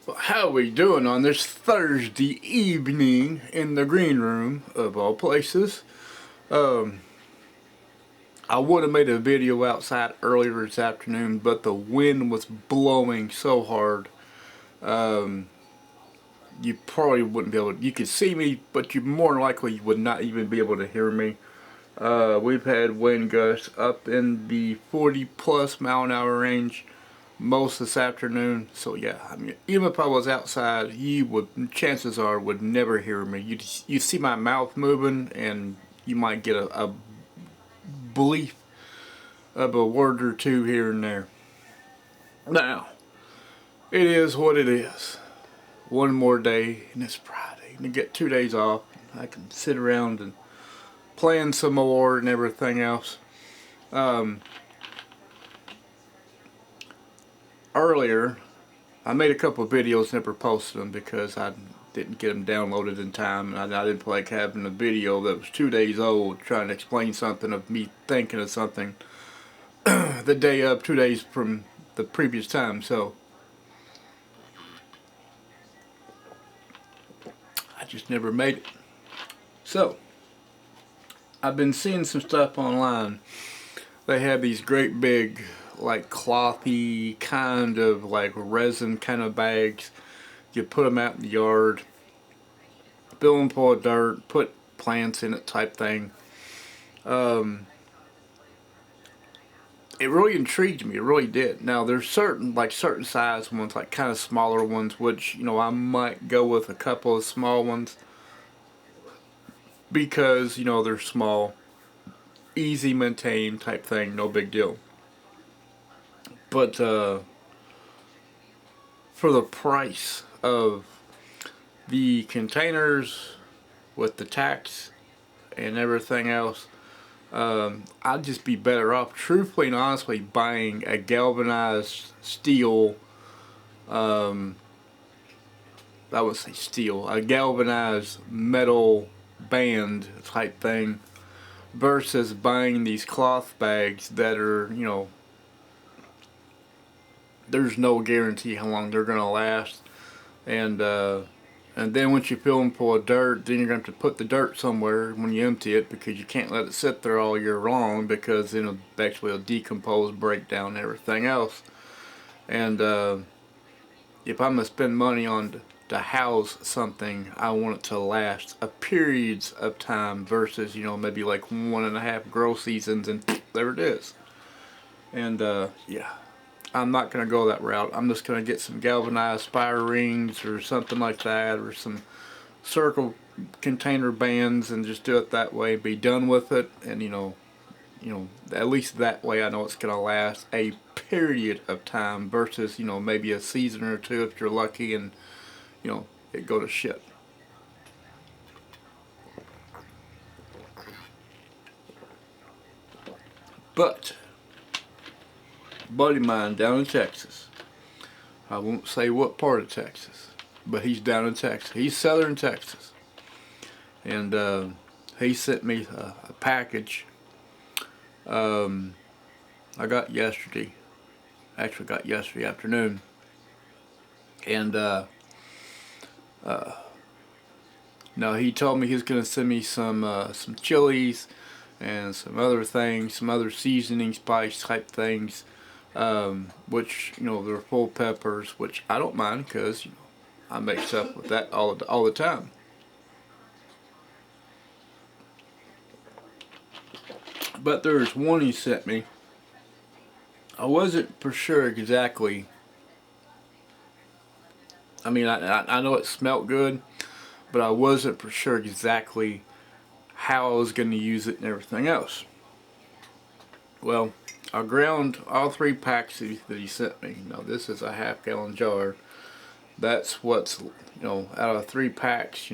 Well, how are we doing on this Thursday evening in the green room of all places? Um, I would have made a video outside earlier this afternoon, but the wind was blowing so hard. Um, you probably wouldn't be able to, you could see me, but you more than likely would not even be able to hear me. We've had wind gusts up in the 40 plus mile an hour range most this afternoon. So yeah, I mean, even if I was outside, you would, chances are, would never hear me. You see my mouth moving, and you might get a bleep of a word or two here and there. Now, it is what it is. One more day, and it's Friday, and I get 2 days off. I can sit around and plan some more and everything else. Earlier, I made a couple of videos, never posted them because I didn't get them downloaded in time, and I didn't feel like having a video that was 2 days old trying to explain something of me thinking of something the day of, 2 days from the previous time. So I just never made it. So I've been seeing some stuff online. They have these great big, like, clothy kind of like resin kind of bags. You put them out in the yard, fill them full of dirt, put plants in it type thing. It really intrigued me. It really did. Now there's certain size ones, like kind of smaller ones, which I might go with a couple of small ones because they're small, easy maintained type thing, no big deal. But for the price of the containers with the tax and everything else, I'd just be better off, truthfully and honestly, buying a galvanized steel, I would say steel, a galvanized metal band type thing, versus buying these cloth bags that are, there's no guarantee how long they're going to last. And then once you fill them full of dirt, then you're going to have to put the dirt somewhere when you empty it, because you can't let it sit there all year long, because then it'll decompose, break down, and everything else. And if I'm going to spend money on to house something, I want it to last a periods of time versus, maybe like 1.5 grow seasons and there it is. And yeah. I'm not going to go that route. I'm just going to get some galvanized spire rings or something like that, or some circle container bands, and just do it that way. Be done with it, and at least that way I know it's going to last a period of time versus maybe a season or two if you're lucky, and it go to shit. But buddy of mine down in Texas, I won't say what part of Texas, but he's down in Texas. He's southern Texas. And he sent me a package I got yesterday. Actually got yesterday afternoon. And now he told me he's going to send me some chilies and some other things, some other seasoning spice type things. Which they're full peppers, which I don't mind because I make stuff with that all the time. But there's one he sent me. I wasn't for sure exactly. I mean, I know it smelled good, but I wasn't for sure exactly how I was going to use it and everything else. Well, I ground all 3 packs that he sent me. Now this is a half-gallon jar. That's what's, out of 3 packs,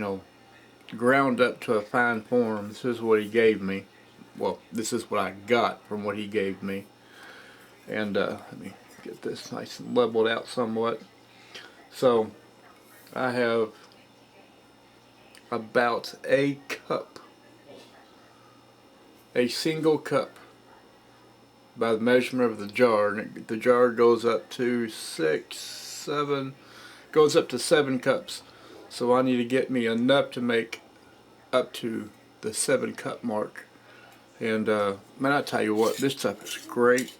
ground up to a fine form. This is what he gave me. Well, this is what I got from what he gave me. And let me get this nice and leveled out somewhat. So I have about a cup, a single cup, by the measurement of the jar. And the jar goes up to 6, 7, goes up to 7 cups. So I need to get me enough to make up to the 7 cup mark. And man, I tell you what, this stuff is great.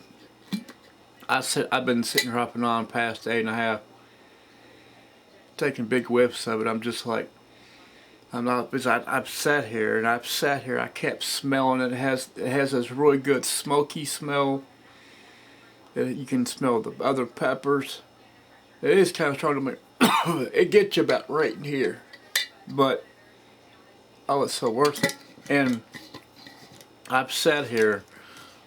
I've been sitting here off and on past 8.5, taking big whiffs of it. I'm just like, I'm not, because I've sat here and I've sat here. I kept smelling it. It has this really good smoky smell. You can smell the other peppers. It is kind of strong to me. It gets you about right in here, but oh, it's so worth it. And I've sat here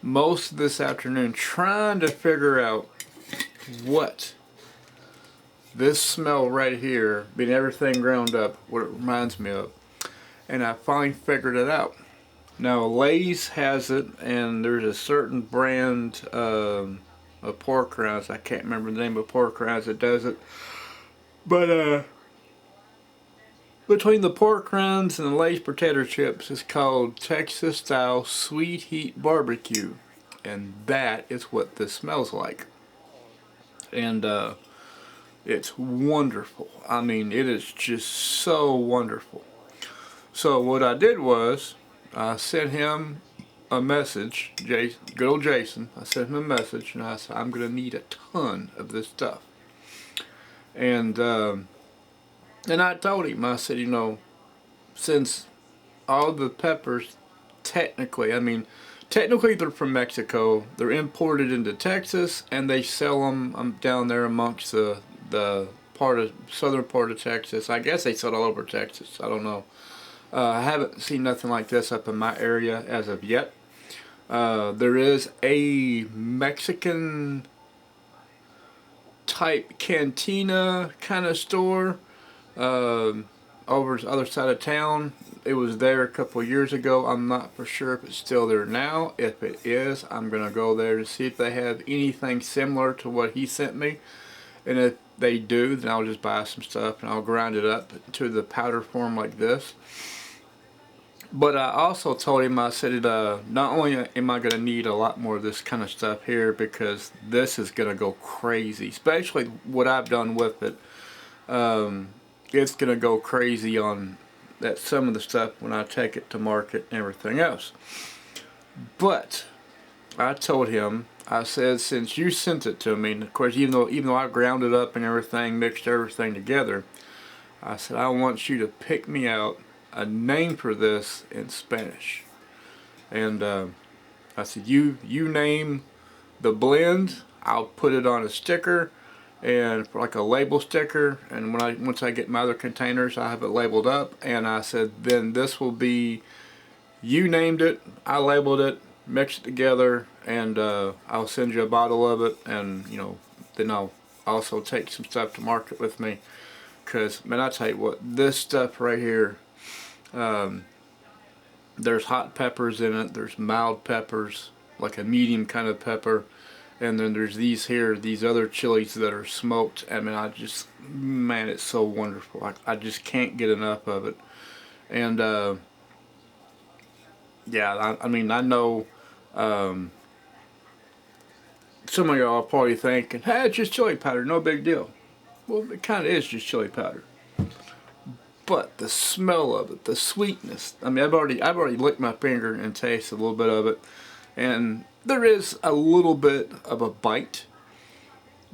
most of this afternoon trying to figure out what this smell right here, being everything ground up, what it reminds me of. And I finally figured it out. Now Lay's has it, and there's a certain brand of pork rinds. I can't remember the name of pork rinds that does it. But between the pork rinds and the Lay's potato chips, it's called Texas Style Sweet Heat Barbecue. And that is what this smells like. And it's wonderful. I mean, it is just so wonderful. So what I did was, I sent him a message, good old Jason. I sent him a message and I said, I'm going to need a ton of this stuff. And I told him, I said, you know, since all the peppers, technically they're from Mexico, they're imported into Texas, and they sell them down there amongst the southern part of Texas. I guess they sell it all over Texas. I don't know. I haven't seen nothing like this up in my area as of yet. There is a Mexican type cantina kind of store over the other side of town. It was there a couple of years ago. I'm not for sure if it's still there now. If it is, I'm gonna go there to see if they have anything similar to what he sent me. And if they do, then I'll just buy some stuff and I'll grind it up to the powder form like this. But I also told him, I said, not only am I going to need a lot more of this kind of stuff here, because this is going to go crazy, especially what I've done with it. It's going to go crazy on that some of the stuff when I take it to market and everything else. But I told him, I said, since you sent it to me, and of course even though I ground it up and everything, mixed everything together, I said, I want you to pick me out a name for this in Spanish. And I said, you name the blend, I'll put it on a sticker, and for like a label sticker, and once I get my other containers, I have it labeled up. And I said, then this will be, you named it, I labeled it, mix it together, and I'll send you a bottle of it, and you know, then I'll also take some stuff to market with me. Because man, I tell you what, this stuff right here, there's hot peppers in it, there's mild peppers, like a medium kind of pepper, and then there's these other chilies that are smoked. I mean, man, it's so wonderful. I just can't get enough of it. And yeah, I mean, I know some of y'all are probably thinking, hey, it's just chili powder, no big deal. Well, it kind of is just chili powder. But the smell of it, the sweetness, I mean, I've already licked my finger and tasted a little bit of it, and there is a little bit of a bite,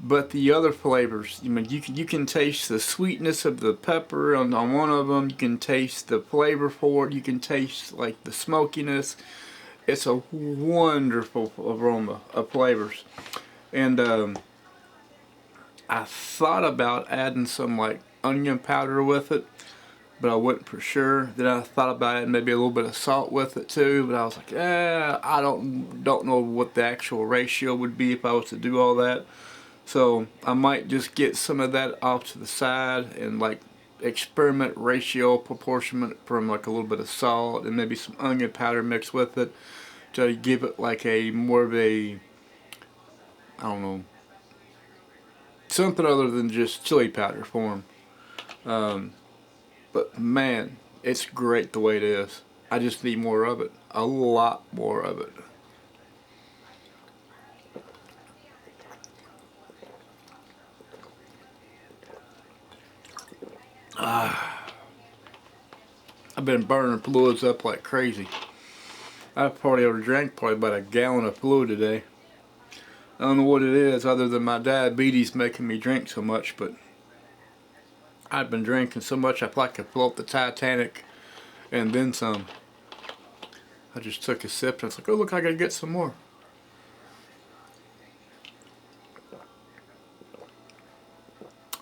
but the other flavors, I mean, you can taste the sweetness of the pepper on one of them, you can taste the flavor for it, you can taste like the smokiness. It's a wonderful aroma of flavors. And I thought about adding some like onion powder with it, but I wasn't for sure. Then I thought about it, maybe a little bit of salt with it too, but I was like, I don't know what the actual ratio would be if I was to do all that. So I might just get some of that off to the side and like experiment ratio proportion from like a little bit of salt and maybe some onion powder mixed with it to give it like a more of a, I don't know, something other than just chili powder form. But man, it's great the way it is. I just need more of it. A lot more of it. I've been burning fluids up like crazy. I've probably already drank probably about a gallon of fluid today. I don't know what it is other than my diabetes making me drink so much, but I've been drinking so much I feel like I float the Titanic and then some. I just took a sip and I was like, oh look, I gotta get some more.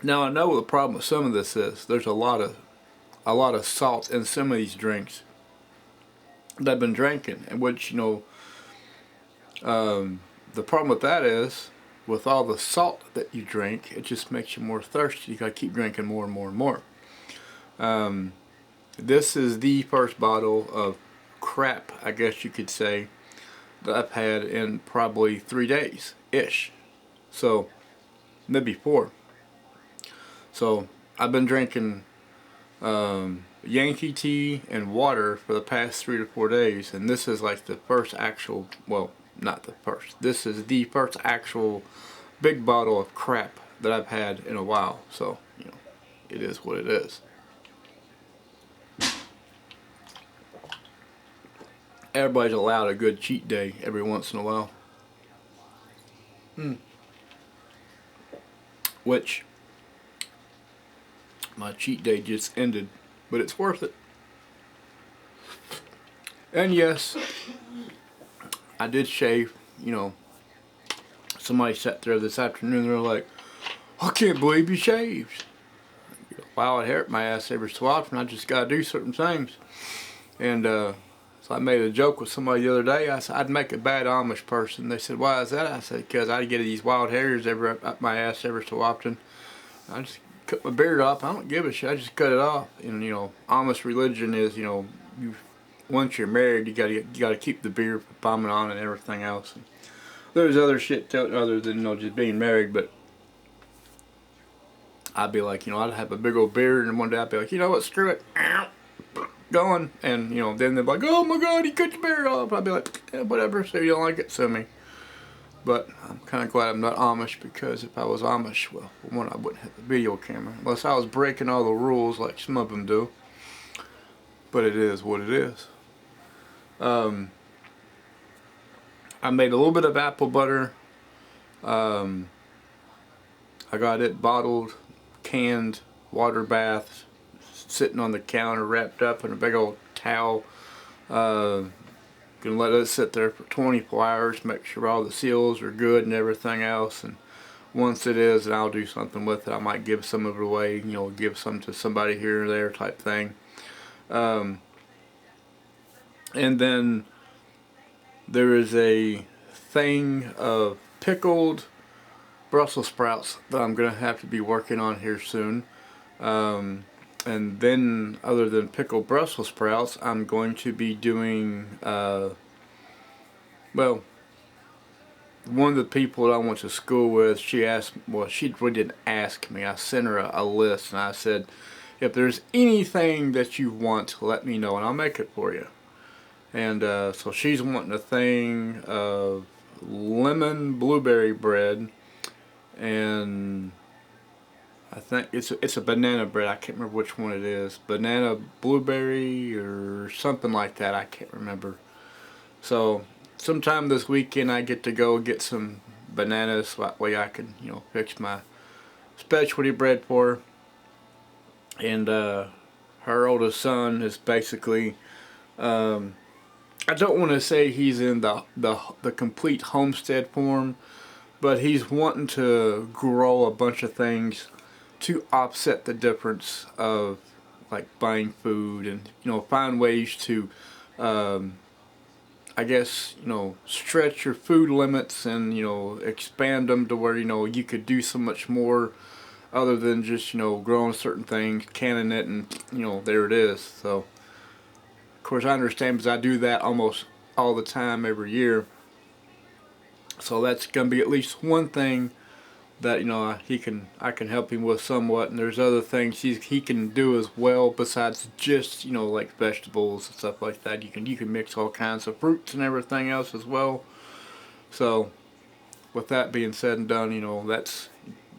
Now I know what the problem with some of this is. There's a lot of salt in some of these drinks that I've been drinking, and which, the problem with that is, with all the salt that you drink, it just makes you more thirsty. You gotta keep drinking more and more and more. This is the first bottle of crap, I guess you could say, that I've had in probably 3 days ish. So maybe 4. So I've been drinking Yankee tea and water for the past 3 to 4 days, and this is like the first actual, well, not the first, this is the first actual big bottle of crap that I've had in a while. So, it is what it is. Everybody's allowed a good cheat day every once in a while. Which, my cheat day just ended, but it's worth it. And yes, I did shave. Somebody sat there this afternoon, they're like, I can't believe you shaved. Wow, it hurt my ass every so often. I just gotta do certain things. And so I made a joke with somebody the other day. I said I'd make a bad Amish person. They said, why is that? I said, because I get these wild hairs up my ass every so often. I just cut my beard off. I don't give a shit. I just cut it off. And Amish religion is, once you're married, you gotta keep the beard bombing on and everything else. And there's other shit to it other than just being married, but I'd be like, I'd have a big old beard, and one day I'd be like, you know what, screw it, going, and then they'd be like, oh my god, you cut your beard off. I'd be like, yeah, whatever, so you don't like it, sue me. But I'm kind of glad I'm not Amish, because if I was Amish, well, for one, I wouldn't have a video camera unless I was breaking all the rules like some of them do. But it is what it is. I made a little bit of apple butter. I got it bottled, canned, water bath, sitting on the counter wrapped up in a big old towel. Gonna let it sit there for 24 hours, make sure all the seals are good and everything else. And once it is, then I'll do something with it. I might give some of it away, give some to somebody here or there type thing. And then there is a thing of pickled Brussels sprouts that I'm going to have to be working on here soon. And then, other than pickled Brussels sprouts, I'm going to be doing, well, one of the people that I went to school with, she asked, well, she really didn't ask me. I sent her a list, and I said, if there's anything that you want, let me know, and I'll make it for you. And so she's wanting a thing of lemon blueberry bread, and I think it's a banana bread. I can't remember which one it is. Banana blueberry or something like that. I can't remember. So sometime this weekend I get to go get some bananas, so that way I can fix my specialty bread for her. And her oldest son is basically, I don't want to say he's in the complete homestead form, but he's wanting to grow a bunch of things to offset the difference of like buying food, and find ways to I guess stretch your food limits and expand them to where you could do so much more other than just growing certain things, canning it, and there it is. So of course I understand, because I do that almost all the time every year. So that's gonna be at least one thing that I can help him with somewhat, and there's other things he can do as well besides just like vegetables and stuff like that. You can mix all kinds of fruits and everything else as well. So with that being said and done, that's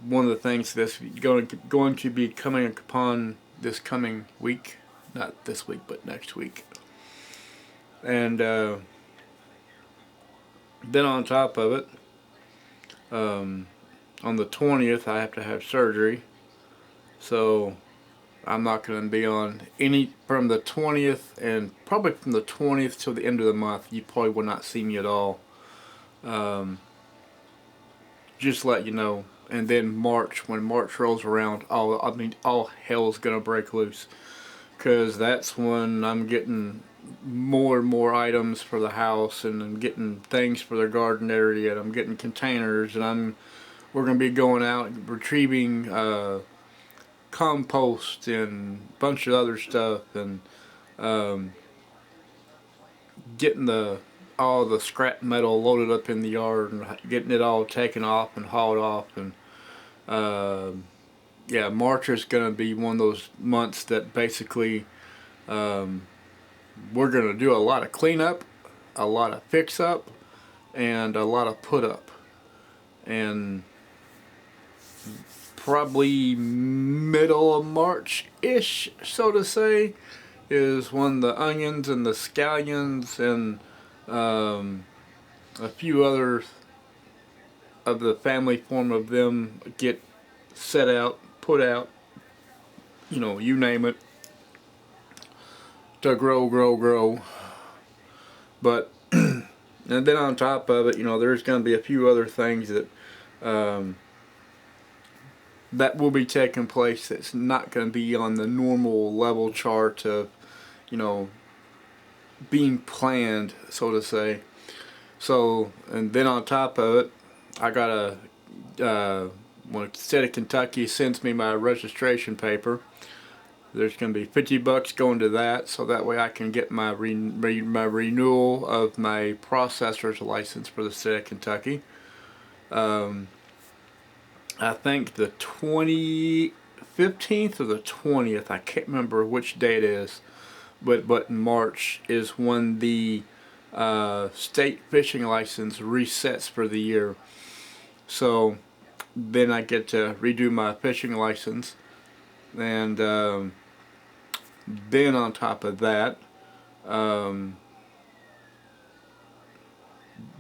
one of the things that's going to be coming upon this coming week. Not this week, but next week. And then on top of it, on the 20th I have to have surgery. So I'm not going to be on any from the 20th, and probably from the 20th till the end of the month you probably will not see me at all. Just let you know. And then March, when March rolls around, all hell's going to break loose. Because that's when I'm getting more and more items for the house, and I'm getting things for the garden area, and I'm getting containers, and we're going to be going out and retrieving compost and a bunch of other stuff, and getting all the scrap metal loaded up in the yard and getting it all taken off and hauled off. And yeah, March is going to be one of those months that basically we're going to do a lot of cleanup, a lot of fix up, and a lot of put up. And probably middle of March-ish, so to say, is when the onions and the scallions and a few other of the family form of them get set out, put out, you name it, to grow. But and then on top of it, there's going to be a few other things that that will be taking place that's not going to be on the normal level chart of being planned, so to say. So, and then on top of it, I got when the state of Kentucky sends me my registration paper, there's going to be $50 going to that, so that way I can get my my renewal of my processor's license for the state of Kentucky. I think the 15th or the 20th, I can't remember which day it is, but in March is when the state fishing license resets for the year. So then I get to redo my fishing license, and then on top of that,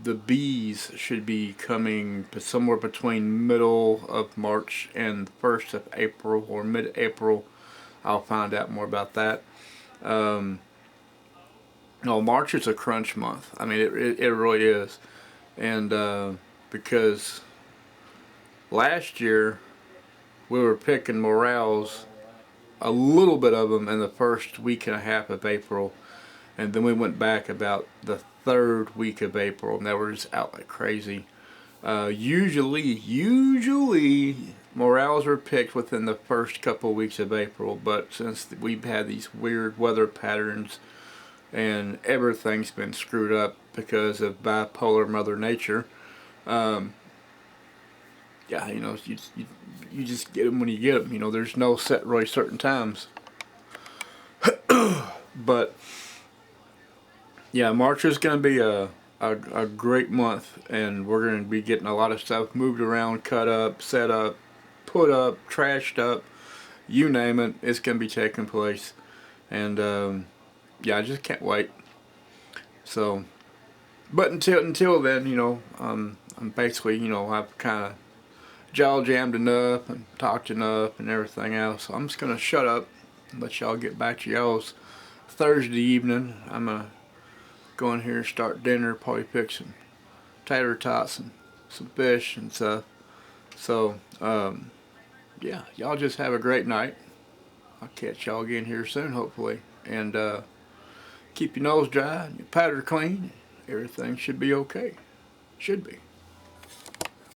the bees should be coming somewhere between middle of March and 1st of April or mid-April. I'll find out more about that. No, March is a crunch month. I mean, it really is. And because last year we were picking morels, a little bit of them, in the first week and a half of April, and then we went back about the third week of April, and they were just out like crazy. Usually morels are picked within the first couple weeks of April, but since we've had these weird weather patterns and everything's been screwed up because of bipolar Mother Nature, yeah, you just get them when you get them. There's no set really certain times. But yeah, March is going to be a great month, and we're going to be getting a lot of stuff moved around, cut up, set up, put up, trashed up, you name it. It's going to be taking place, and yeah, I just can't wait. So, but until then, I'm basically, I've kind of jaw jammed enough and talked enough and everything else. So I'm just gonna shut up and let y'all get back to y'all's Thursday evening. I'm gonna go in here and start dinner, probably pick some tater tots and some fish and stuff. So yeah, y'all just have a great night. I'll catch y'all again here soon, hopefully. And keep your nose dry and your powder clean. Everything should be okay. Should be.